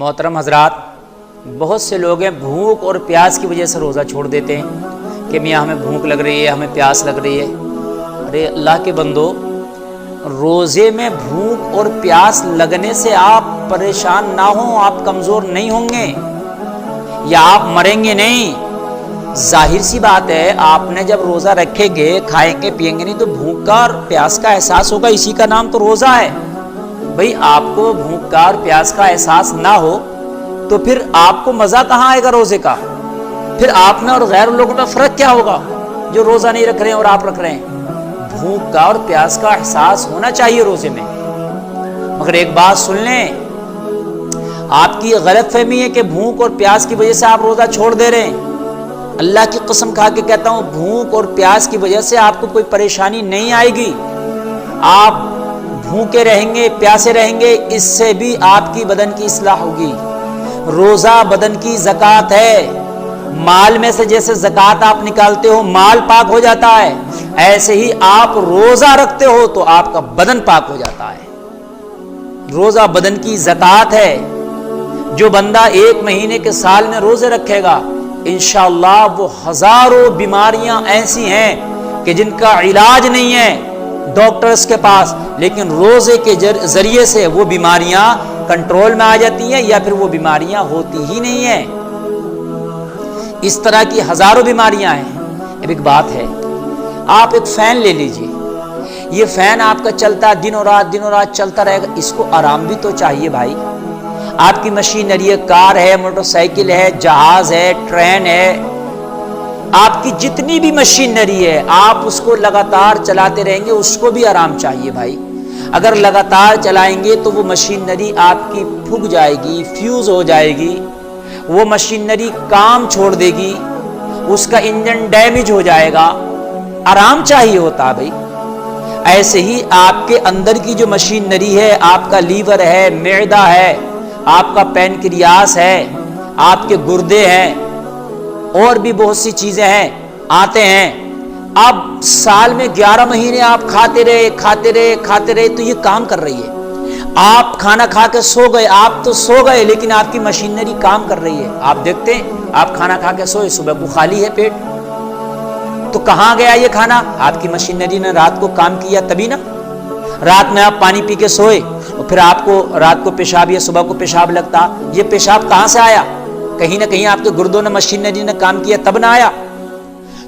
محترم حضرات، بہت سے لوگ ہیں بھوک اور پیاس کی وجہ سے روزہ چھوڑ دیتے ہیں کہ میاں ہمیں بھوک لگ رہی ہے، ہمیں پیاس لگ رہی ہے۔ ارے اللہ کے بندو، روزے میں بھوک اور پیاس لگنے سے آپ پریشان نہ ہوں، آپ کمزور نہیں ہوں گے یا آپ مریں گے نہیں۔ ظاہر سی بات ہے، آپ نے جب روزہ رکھیں گے، کھائیں گے پیئیں گے نہیں تو بھوک کا اور پیاس کا احساس ہوگا، اسی کا نام تو روزہ ہے۔ بھئی آپ کو بھوک کا اور پیاس کا احساس نہ ہو تو پھر آپ کو مزہ کہاں آئے گا روزے کا؟ پھر آپ میں اور غیر لوگوں میں فرق کیا ہوگا جو روزہ نہیں رکھ رہے ہیں اور آپ رکھ رہے ہیں؟ بھوک کا اور پیاس کا احساس ہونا چاہیے روزے میں۔ مگر ایک بات سن لیں، آپ کی غلط فہمی ہے کہ بھوک اور پیاس کی وجہ سے آپ روزہ چھوڑ دے رہے ہیں۔ اللہ کی قسم کھا کے کہتا ہوں، بھوک اور پیاس کی وجہ سے آپ کو کوئی پریشانی نہیں آئے گی۔ آپ بھوکے رہیں گے، پیاسے رہیں گے، اس سے بھی آپ کی بدن کی اصلاح ہوگی۔ روزہ بدن کی زکوٰۃ ہے۔ مال میں سے جیسے زکوٰۃ آپ نکالتے ہو، مال پاک ہو جاتا ہے، ایسے ہی آپ روزہ رکھتے ہو تو آپ کا بدن پاک ہو جاتا ہے۔ روزہ بدن کی زکوٰۃ ہے۔ جو بندہ 1 مہینے کے سال میں روزے رکھے گا، انشاءاللہ وہ ہزاروں بیماریاں ایسی ہیں کہ جن کا علاج نہیں ہے ڈاکٹرز کے پاس، لیکن روزے کے ذریعے سے وہ بیماریاں کنٹرول میں آ جاتی ہیں یا پھر وہ بیماریاں ہوتی ہی نہیں ہیں۔ اس طرح کی ہزاروں بیماریاں ہیں۔ اب ایک بات ہے، آپ ایک فین لے لیجئے، یہ فین آپ کا چلتا دنوں رات چلتا رہے گا، اس کو آرام بھی تو چاہیے بھائی۔ آپ کی مشینری ہے، کار ہے، موٹر سائیکل ہے، جہاز ہے، ٹرین ہے، آپ کی جتنی بھی مشینری ہے آپ اس کو لگاتار چلاتے رہیں گے، اس کو بھی آرام چاہیے بھائی۔ اگر لگاتار چلائیں گے تو وہ مشینری آپ کی پھک جائے گی، فیوز ہو جائے گی، وہ مشینری کام چھوڑ دے گی، اس کا انجن ڈیمیج ہو جائے گا۔ آرام چاہیے ہوتا بھائی۔ ایسے ہی آپ کے اندر کی جو مشینری ہے، آپ کا لیور ہے، معدہ ہے، آپ کا پینکریاس ہے، آپ کے گردے ہیں، اور بھی بہت سی چیزیں ہیں آتے ہیں۔ اب سال میں 11 مہینے آپ کھاتے رہے تو یہ کام کر رہی ہے۔ آپ کھانا کھا کے سو گئے، آپ تو سو گئے لیکن آپ کی مشینری کام کر رہی ہے۔ آپ دیکھتے ہیں، آپ کھانا کھا کے سوئے، صبح کو خالی ہے پیٹ، تو کہاں گیا یہ کھانا؟ آپ کی مشینری نے رات کو کام کیا تبھی نا۔ رات میں آپ پانی پی کے سوئے اور پھر آپ کو رات کو پیشاب یا صبح کو پیشاب لگتا، یہ پیشاب کہاں سے آیا؟ کہیں نہ کہیں آپ کے گردوں نے، مشینری نے کام کیا تب نہ آیا۔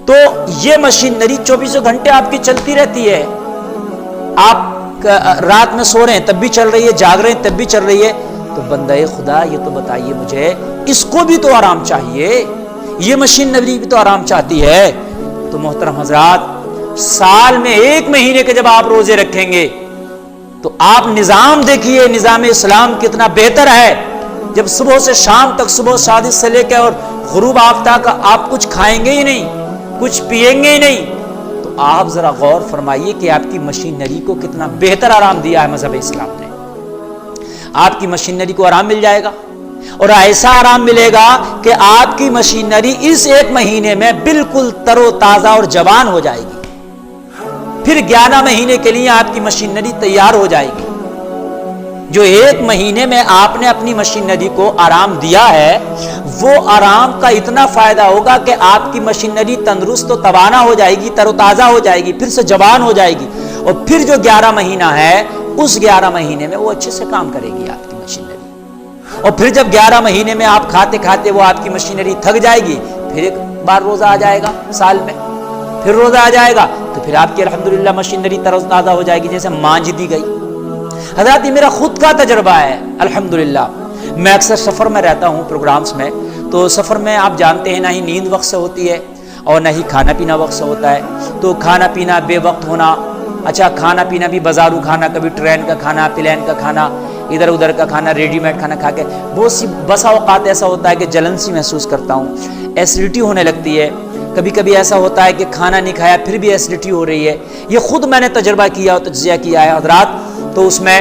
تو یہ مشینری 24 گھنٹے آپ کی چلتی رہتی ہے۔ آپ رات میں سو رہے ہیں تب بھی چل رہی ہے، جاگ رہے ہیں تب بھی چل رہی ہے۔ تو بندہ خدا یہ تو بتائیے مجھے، اس کو بھی تو آرام چاہیے، یہ مشینری بھی تو آرام چاہتی ہے۔ تو محترم حضرات، سال میں 1 مہینے کے جب آپ روزے رکھیں گے تو آپ نظام دیکھیے، نظام اسلام کتنا بہتر ہے۔ جب صبح سے شام تک، صبح شادی سے لے کے اور غروب آفتاب کا آپ کچھ کھائیں گے ہی نہیں، کچھ پیئیں گے ہی نہیں، تو آپ ذرا غور فرمائیے کہ آپ کی مشینری کو کتنا بہتر آرام دیا ہے مذہب اسلام نے۔ آپ کی مشینری کو آرام مل جائے گا، اور ایسا آرام ملے گا کہ آپ کی مشینری اس 1 مہینے میں بالکل تر و تازہ اور جوان ہو جائے گی۔ پھر 11 مہینے کے لیے آپ کی مشینری تیار ہو جائے گی۔ جو 1 مہینے میں آپ نے اپنی مشینری کو آرام دیا ہے، وہ آرام کا اتنا فائدہ ہوگا کہ آپ کی مشینری تندرست و توانا ہو جائے گی، تر و تازہ ہو جائے گی، پھر سے جوان ہو جائے گی، اور پھر جو 11 مہینہ ہے اس 11 مہینے میں وہ اچھے سے کام کرے گی آپ کی مشینری۔ اور پھر جب 11 مہینے میں آپ کھاتے کھاتے وہ آپ کی مشینری تھک جائے گی، پھر ایک بار روزہ آ جائے گا سال میں، پھر روزہ آ جائے گا تو پھر آپ کی الحمدللہ مشینری تر و تازہ ہو جائے گی، جیسے مانج دی گئی۔ حضرات یہ میرا خود کا تجربہ ہے الحمدللہ۔ میں اکثر سفر میں رہتا ہوں، پروگرامز میں، تو سفر میں آپ جانتے ہیں نہ ہی نیند وقت سے ہوتی ہے اور نہ ہی کھانا پینا وقت سے ہوتا ہے۔ تو کھانا پینا بے وقت ہونا، اچھا کھانا پینا بھی بازارو کھانا، کبھی ٹرین کا کھانا، پلین کا کھانا، ادھر ادھر کا کھانا، ریڈی میڈ کھانا کھا کے بہت سی بسا اوقات ایسا ہوتا ہے کہ جلن سی محسوس کرتا ہوں، ایسیڈیٹی ہونے لگتی ہے۔ کبھی کبھی ایسا ہوتا ہے کہ کھانا نہیں کھایا پھر بھی ایسیڈیٹی ہو رہی ہے۔ یہ خود میں نے تجربہ کیا اور تجزیہ کیا ہے حضرات۔ تو اس میں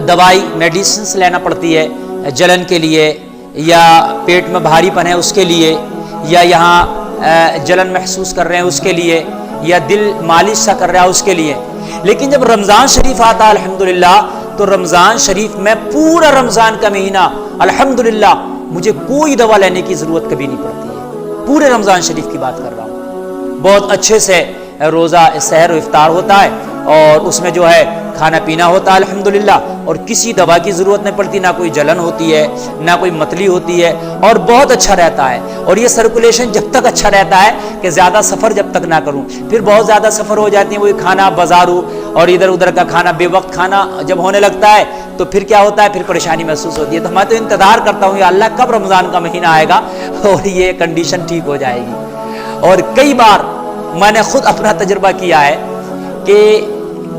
دوائی میڈیسنس لینا پڑتی ہے جلن کے لیے، یا پیٹ میں بھاری پن ہے اس کے لیے، یا یہاں جلن محسوس کر رہے ہیں اس کے لیے، یا دل مالش سا کر رہا ہے اس کے لیے۔ لیکن جب رمضان شریف آتا ہے الحمدللہ تو رمضان شریف میں پورا رمضان کا مہینہ الحمدللہ مجھے کوئی دوا لینے کی ضرورت کبھی نہیں پڑتی ہے. پورے رمضان شریف کی بات کر رہا ہوں. بہت اچھے سے روزہ سحر و افطار ہوتا ہے اور اس میں جو ہے کھانا پینا ہوتا ہے الحمدللہ, اور کسی دوا کی ضرورت نہیں پڑتی, نہ کوئی جلن ہوتی ہے نہ کوئی متلی ہوتی ہے, اور بہت اچھا رہتا ہے. اور یہ سرکولیشن جب تک اچھا رہتا ہے کہ زیادہ سفر جب تک نہ کروں, پھر بہت زیادہ سفر ہو جاتی ہے, وہی کھانا بازارو اور ادھر ادھر کا کھانا, بے وقت کھانا جب ہونے لگتا ہے تو پھر کیا ہوتا ہے, پھر پریشانی محسوس ہوتی ہے. تو میں تو انتظار کرتا ہوں یا اللہ کب رمضان کا مہینہ آئے گا اور یہ کنڈیشن ٹھیک ہو جائے گی. اور کئی بار میں نے خود اپنا تجربہ کیا ہے کہ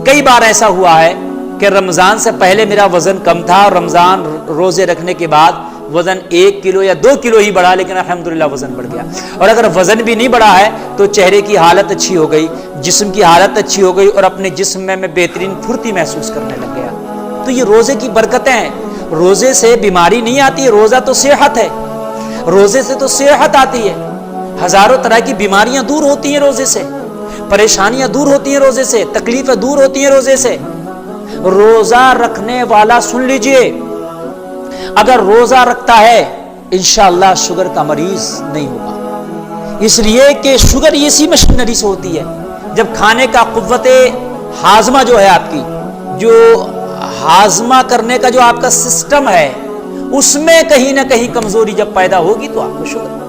کئی بار ایسا ہوا ہے کہ رمضان سے پہلے میرا وزن کم تھا اور رمضان روزے رکھنے کے بعد وزن 1 کلو یا 2 کلو ہی بڑھا, لیکن الحمدللہ وزن بڑھ گیا. اور اگر وزن بھی نہیں بڑھا ہے تو چہرے کی حالت اچھی ہو گئی, جسم کی حالت اچھی ہو گئی, اور اپنے جسم میں بہترین پھرتی محسوس کرنے لگ گیا. تو یہ روزے کی برکتیں ہیں. روزے سے بیماری نہیں آتی, روزہ تو صحت ہے, روزے سے تو صحت آتی ہے. ہزاروں طرح کی بیماریاں دور ہوتی ہیں روزے سے, پریشانیاں دور ہوتی ہیں روزے سے, تکلیفیں دور ہوتی ہیں روزے سے. روزہ رکھنے والا سن لیجئے, اگر روزہ رکھتا ہے انشاءاللہ شوگر کا مریض نہیں ہوگا. اس لیے کہ شوگر اسی مشینری سے ہوتی ہے. جب کھانے کا قوت ہاضمہ جو ہے آپ کی, جو ہاضمہ کرنے کا جو آپ کا سسٹم ہے, اس میں کہیں نہ کہیں کمزوری جب پیدا ہوگی تو آپ کو شوگر ہوگی.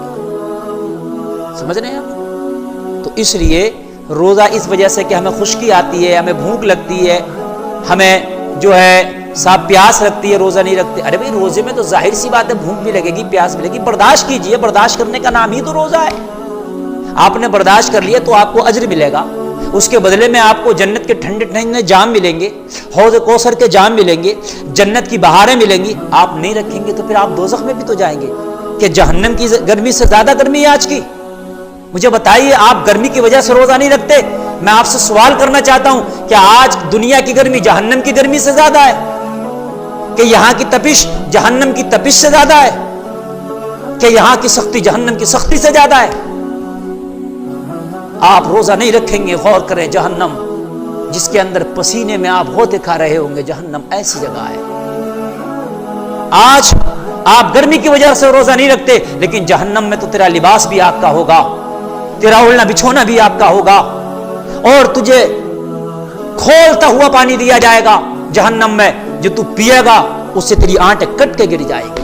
سمجھ رہے ہیں آپ؟ تو اس لیے روزہ اس وجہ سے کہ ہمیں خشکی آتی ہے, ہمیں بھوک لگتی ہے, ہمیں جو ہے صاحب پیاس لگتی ہے, روزہ نہیں رکھتے. ارے بھائی روزے میں تو ظاہر سی بات ہے بھوک بھی لگے گی, پیاس بھی لگے گی, برداشت کیجئے. برداشت کرنے کا نام ہی تو روزہ ہے. آپ نے برداشت کر لیا تو آپ کو اجر ملے گا, اس کے بدلے میں آپ کو جنت کے ٹھنڈے ٹھنڈے جام ملیں گے, حوض کوثر کے جام ملیں گے, جنت کی بہاریں ملیں گی. آپ نہیں رکھیں گے تو پھر آپ دوزخ میں بھی تو جائیں گے. کہ جہنم کی گرمی سے زیادہ گرمی ہے آج کی. مجھے بتائیے, آپ گرمی کی وجہ سے روزہ نہیں رکھتے؟ میں آپ سے سوال کرنا چاہتا ہوں کہ آج دنیا کی گرمی جہنم کی گرمی سے زیادہ ہے؟ کہ یہاں کی تپش جہنم کی تپش سے زیادہ ہے؟ کہ یہاں کی سختی جہنم کی سختی سے زیادہ ہے؟ آپ روزہ نہیں رکھیں گے, غور کریں. جہنم جس کے اندر پسینے میں آپ ہوتے کھا رہے ہوں گے, جہنم ایسی جگہ ہے. آج آپ گرمی کی وجہ سے روزہ نہیں رکھتے, لیکن جہنم میں تو تیرا لباس بھی آگ کا ہوگا, تیرا اڑنا بچھونا بھی آگ کا ہوگا, اور تجھے کھولتا ہوا پانی دیا جائے گا جہنم میں, جو تو پیے گا اس سے تیری آنٹیں کٹ کے گر جائے گی.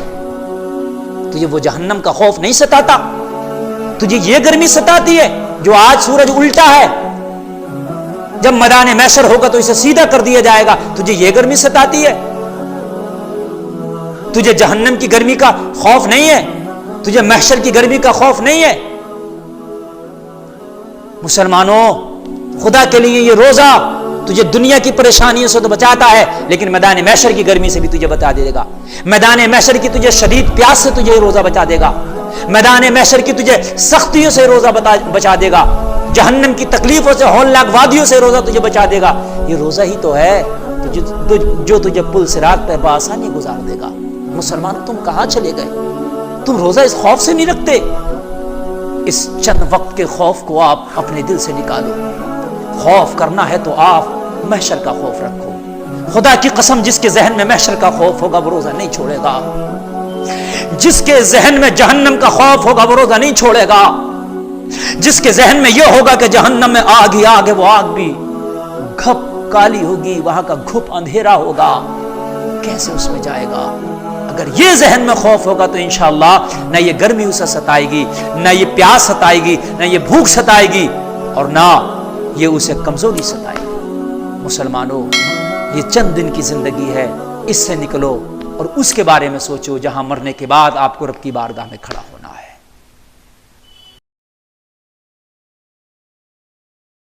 تجھے وہ جہنم کا خوف نہیں ستاتا؟ تجھے یہ گرمی ستاتی ہے جو آج سورج الٹا ہے, جب میدان محشر ہوگا تو اسے سیدھا کر دیا جائے گا, تجھے یہ گرمی ستاتی ہے؟ تجھے جہنم کی گرمی کا خوف نہیں ہے؟ تجھے محشر کی گرمی کا خوف نہیں ہے؟ مسلمانوں, خدا کے لیے یہ روزہ تجھے دنیا کی پریشانیوں سے تو بچاتا ہے, لیکن میدان محشر کی گرمی سے بھی تجھے بچا دے گا. میدان محشر کی تجھے شدید پیاس سے تجھے روزہ بچا دے گا. میدان محشر کی تجھے سختیوں سے روزہ بچا دے گا. جہنم کی تکلیفوں سے, ہولناک وادیوں سے روزہ تجھے بچا دے گا. یہ روزہ ہی تو ہے جو تجھے پل صراط پر بآسانی گزار دے گا. مسلمان تم کہاں چلے گئے؟ تم روزہ اس خوف سے نہیں رکھتے؟ اس چند وقت کے خوف کو آپ اپنے دل سے نکالو. خوف کرنا ہے تو آپ محشر کا خوف رکھو. خدا کی قسم, جس کے ذہن میں محشر کا خوف ہوگا وہ روزہ نہیں چھوڑے گا. جس کے ذہن میں جہنم کا خوف ہوگا وہ روزہ نہیں چھوڑے گا. جس کے ذہن میں یہ ہوگا کہ جہنم میں آگ ہی آگ ہے, وہ آگ بھی گھپ کالی ہوگی, وہاں کا گھپ اندھیرا ہوگا, کیسے اس میں جائے گا؟ اگر یہ ذہن میں خوف ہوگا تو انشاءاللہ نہ یہ گرمی اسے ستائے گی, نہ یہ پیاس ستائے گی, نہ یہ بھوک ستائے گی, اور نہ یہ اسے کمزوری ستائے گی. مسلمانوں, یہ چند دن کی زندگی ہے, اس سے نکلو اور اس کے بارے میں سوچو جہاں مرنے کے بعد آپ کو رب کی بارگاہ میں کھڑا ہونا ہے.